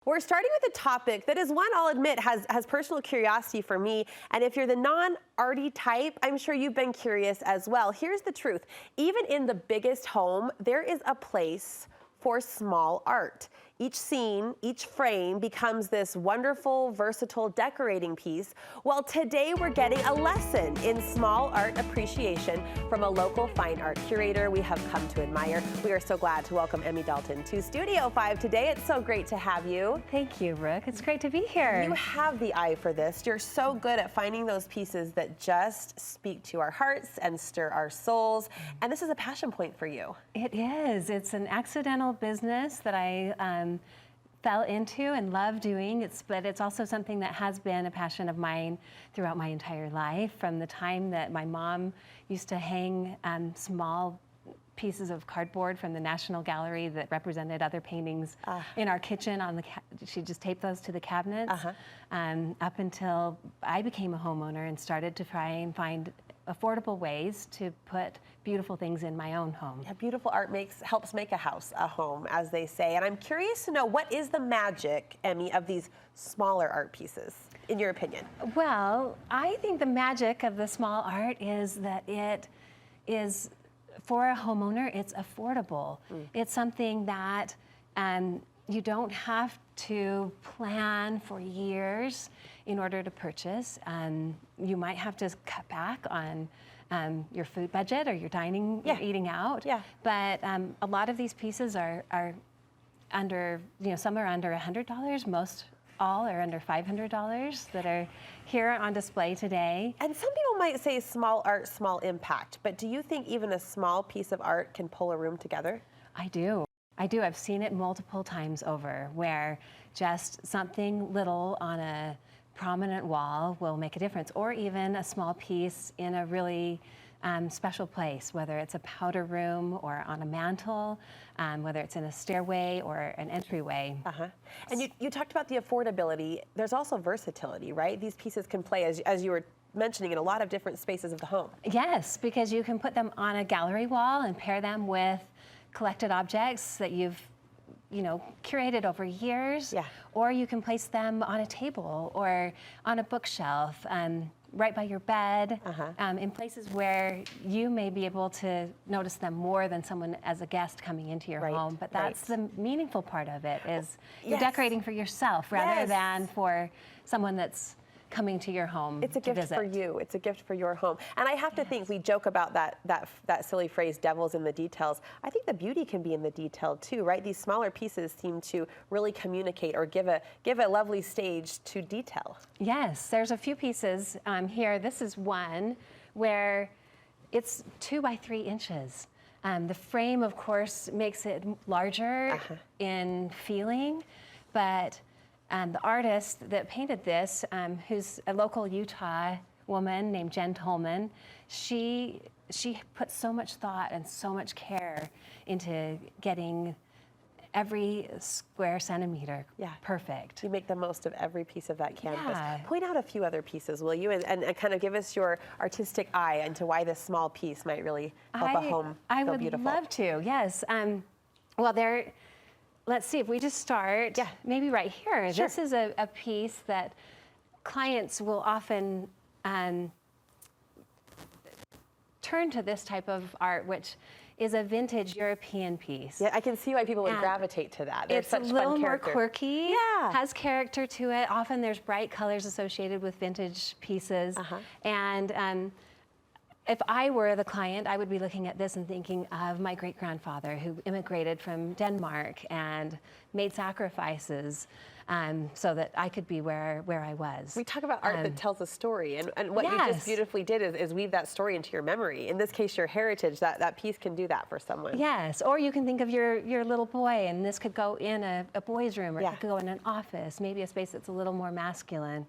We're starting with a topic that is one I'll admit has personal curiosity for me. And if you're the non-arty type, I'm sure you've been curious as well. Here's the truth. Even in the biggest home, there is a place for small art. Each scene, each frame becomes this wonderful, versatile decorating piece. Well, today we're getting a lesson in small art appreciation from a local fine art curator we have come to admire. We are so glad to welcome Emi Dalton to Studio 5 today. It's so great to have you. Thank you, Brooke. It's great to be here. You have the eye for this. You're so good at finding those pieces that just speak to our hearts and stir our souls. And this is a passion point for you. It is. It's an accidental business that I fell into and love doing. But it's also something that has been a passion of mine throughout my entire life, from the time that my mom used to hang small pieces of cardboard from the National Gallery that represented other paintings in our kitchen. She just taped those to the cabinets up until I became a homeowner and started to try and find affordable ways to put beautiful things in my own home. Yeah, beautiful art helps make a house a home, as they say. And I'm curious to know, what is the magic, Emi, of these smaller art pieces, in your opinion? Well, I think the magic of the small art is that it is, for a homeowner, it's affordable. It's something that you don't have to plan for years in order to purchase. You might have to cut back on your food budget or your dining, your eating out. But a lot of these pieces are under, some are under $100, most all are under $500 that are here on display today. And some people might say small art, small impact, but do you think even a small piece of art can pull a room together? I do. I've seen it multiple times over, where just something little on a prominent wall will make a difference, or even a small piece in a really special place, whether it's a powder room or on a mantle, whether it's in a stairway or an entryway. And you talked about the affordability. There's also versatility, right? These pieces can play, as you were mentioning, in a lot of different spaces of the home. Yes, because you can put them on a gallery wall and pair them with collected objects that you've curated over years, or you can place them on a table or on a bookshelf, right by your bed, in places where you may be able to notice them more than someone as a guest coming into your home. But that's the meaningful part of it, is you're decorating for yourself rather than for someone that's coming to your home. It's a gift for you. It's a gift for your home. And I have to think, we joke about that silly phrase, devil's in the details. I think the beauty can be in the detail too, right? These smaller pieces seem to really communicate or give a lovely stage to detail. Yes, there's a few pieces here. This is one where it's 2 by 3 inches. The frame, of course, makes it larger in feeling, but the artist that painted this, who's a local Utah woman named Jen Tolman, she put so much thought and so much care into getting every square centimeter perfect. You make the most of every piece of that canvas. Point out a few other pieces, will you? And kind of give us your artistic eye into why this small piece might really help a home feel beautiful. I would love to, yes. Well, let's see, if we just start, maybe right here. This is a piece that clients will often turn to this type of art, which is a vintage European piece. Yeah, I can see why people would gravitate to that. There's it's such a little fun more character. quirky, has character to it. Often there's bright colors associated with vintage pieces. And if I were the client, I would be looking at this and thinking of my great-grandfather, who immigrated from Denmark and made sacrifices so that I could be where I was. We talk about art that tells a story, and what you just beautifully did is weave that story into your memory. In this case, your heritage. That piece can do that for someone. Yes, or you can think of your little boy, and this could go in a boy's room, or it could go in an office, maybe a space that's a little more masculine.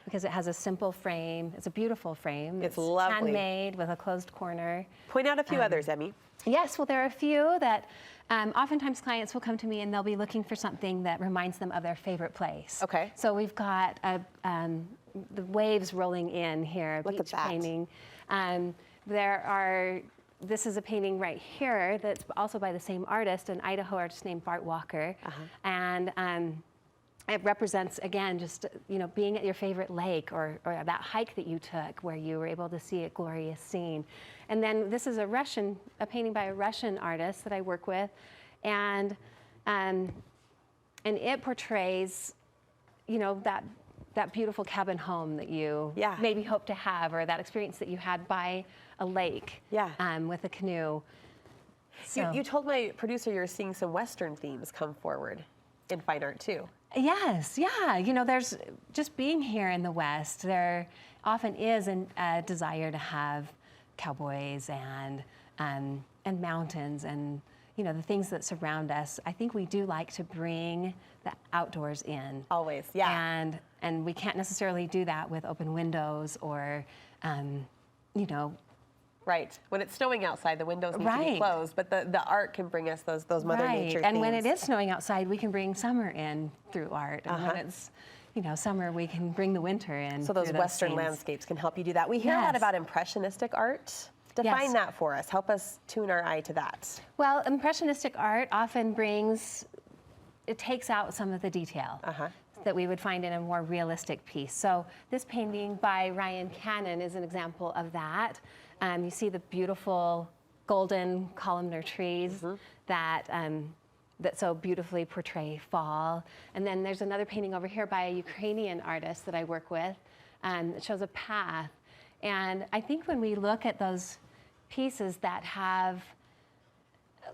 Because it has a simple frame. It's a beautiful frame. It's lovely. Handmade with a closed corner. Point out a few others, Emi. Yes, well, there are a few that oftentimes clients will come to me and they'll be looking for something that reminds them of their favorite place. So we've got the waves rolling in here, a beach painting. This is a painting right here that's also by the same artist, an Idaho artist named Bart Walker. And it represents, again, just, being at your favorite lake or that hike that you took where you were able to see a glorious scene. And then this is a painting by a Russian artist that I work with. And it portrays, that beautiful cabin home that you maybe hope to have, or that experience that you had by a lake with a canoe. So. You told my producer you're seeing some Western themes come forward in fine art too. Yes, yeah. There's just being here in the West, there often is a desire to have cowboys and mountains and the things that surround us. I think we do like to bring the outdoors in. Always, yeah. And we can't necessarily do that with open windows or, Right. When it's snowing outside, the windows need to be closed, but the art can bring us those Mother Nature themes. And when it is snowing outside, we can bring summer in through art. And when it's, summer, we can bring the winter in. So those Western scenes. landscapes can help you do that. We hear a lot about impressionistic art. Define that for us. Help us tune our eye to that. Well, impressionistic art often takes out some of the detail that we would find in a more realistic piece. So this painting by Ryan Cannon is an example of that. You see the beautiful golden columnar trees that so beautifully portray fall. And then there's another painting over here by a Ukrainian artist that I work with that shows a path. And I think when we look at those pieces that have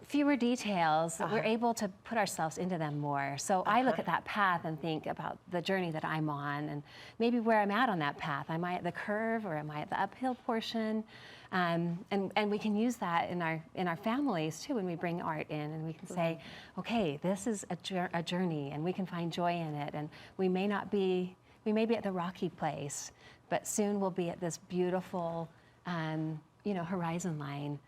fewer details, we're able to put ourselves into them more. So I look at that path and think about the journey that I'm on and maybe where I'm at on that path. Am I at the curve or am I at the uphill portion? And we can use that in our families too when we bring art in, and we can say, okay, this is a journey, and we can find joy in it. And we may be at the rocky place, but soon we'll be at this beautiful, horizon line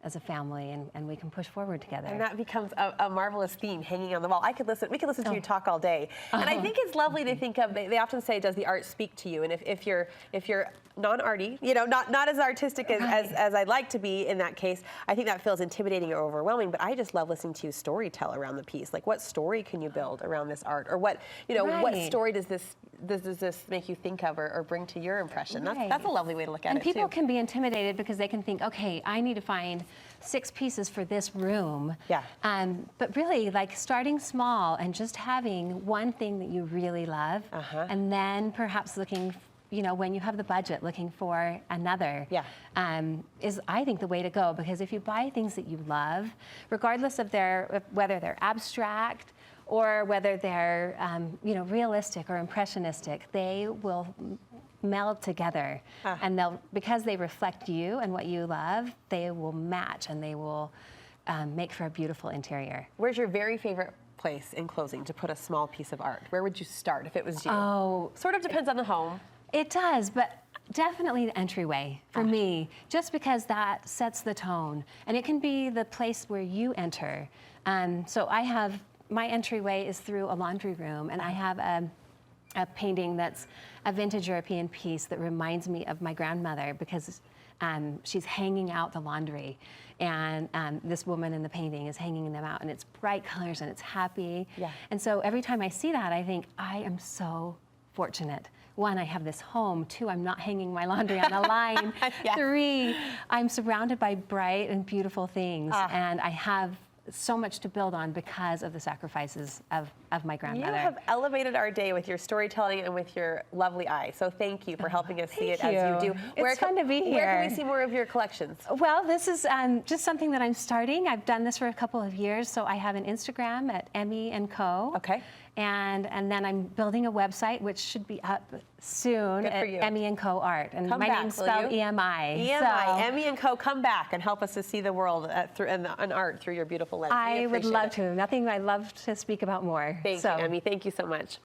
as a family, and we can push forward together. And that becomes a marvelous theme hanging on the wall. We could listen to you talk all day. And I think it's lovely to think of, they often say, does the art speak to you? And if you're non-arty, not as artistic as I'd like to be in that case, I think that feels intimidating or overwhelming, but I just love listening to you story tell around the piece. Like, what story can you build around this art? Or what story does this make you think of or bring to your impression? That's a lovely way to look at it, too. And people can be intimidated because they can think, okay, I need to find 6 pieces for this room. Yeah. But really, like, starting small and just having one thing that you really love, and then perhaps looking, when you have the budget, looking for another, is, I think, the way to go. Because if you buy things that you love, regardless of whether they're abstract or whether they're, realistic or impressionistic, they will meld together, and because they reflect you and what you love, they will match and they will make for a beautiful interior. Where's your very favorite place, in closing, to put a small piece of art? Where would you start if it was you? Oh, sort of depends on the home. It does, but definitely the entryway for me, just because that sets the tone, and it can be the place where you enter. So my entryway is through a laundry room, and I have a painting that's a vintage European piece that reminds me of my grandmother, because she's hanging out the laundry, and this woman in the painting is hanging them out, and it's bright colors and it's happy. And so every time I see that, I think, I am so fortunate. 1, I have this home. 2, I'm not hanging my laundry on a line. 3, I'm surrounded by bright and beautiful things, and I have so much to build on because of the sacrifices of my grandmother. You have elevated our day with your storytelling and with your lovely eye. So thank you for helping us see it as you do. It's fun to be here. Where can we see more of your collections? Well, this is just something that I'm starting. I've done this for a couple of years, so I have an Instagram at Emi Co. Okay. And then I'm building a website, which should be up soon, at Emi Co Art. And my name's spelled EMI. EMI, so Emi Co, come back and help us to see the world and art through your beautiful lens. I would love to. Nothing I love to speak about more. Thank you, Emi. Thank you so much.